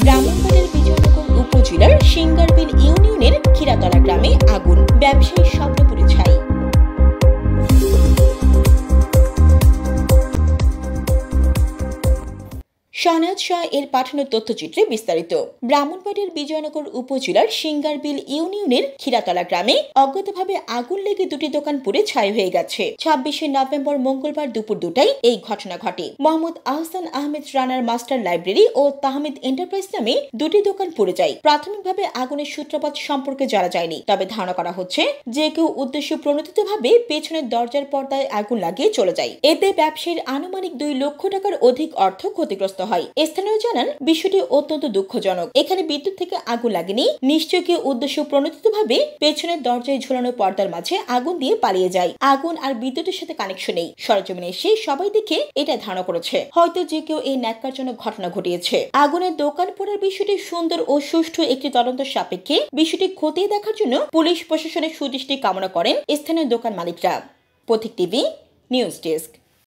ব্রাহ্মণবাড়িয়ার বিজয়নগর উপজেলার সিঙ্গারবিল ইউনিয়নের ক্ষীরাতলা গ্রামে আগুন, ব্যবসায়ীর স্বপ্ন পুড়ে ছাই। শাহনাজ শাহ এর পাঠানো তথ্যচিত্রে বিস্তারিত। ব্রাহ্মণবাড়িয়ার বিজয়নগর উপজেলার সিঙ্গারবিল ইউনিয়নের ক্ষীরাতলা গ্রামে অজ্ঞাতভাবে আগুন লেগে দুটি দোকান পুড়ে ছাই হয়ে গেছে। 26শে নভেম্বর মঙ্গলবার দুপুর 2টায় এই ঘটনা ঘটে। মোহাম্মদ আহসান আহমেদ রানার মাস্টার লাইব্রেরি ও তাহমিদ এন্টারপ্রাইজ নামে দুটি দোকান পুড়ে যায়। প্রাথমিকভাবে আগুনের সূত্রপাত সম্পর্কে জানা যায়নি, তবে ধারণা করা হচ্ছে যে কেউ উদ্দেশ্য প্রণোদিতভাবে পেছনের দরজার পর্দায় আগুন লাগিয়ে চলে যায়। এতে ব্যবসায়ীর আনুমানিক 2 লক্ষ টাকার অধিক অর্থ ক্ষতিগ্রস্ত হয়। স্থানীয় জানান, বিষয়টি অত্যন্ত দুঃখজনক। এখানে বিদ্যুৎ থেকে আগুন লাগেনি, নিশ্চয়ই কেউ উদ্দেশ্য প্রণোদিতভাবে পেছনের দরজায় ঝুলানো পর্দার মাঝে আগুন দিয়ে পালিয়ে যায়। আগুন আর বিদ্যুতের সাথে কানেকশন নেই। সরেজমিনে এসে সবাই দেখে এটা ধারণা করেছে হয়তো যে কেউ এই ন্যাক্কারজনক ঘটনা ঘটিয়েছে। আগুনের দোকান পোড়ার বিষয়টি সুন্দর ও সুষ্ঠু একটি তদন্ত সাপেক্ষে বিষয়টি খতিয়ে দেখার জন্য পুলিশ প্রশাসনের সুদৃষ্টি কামনা করেন স্থানীয় দোকান মালিকরা। পথিক টিভি নিউজ ডেস্ক।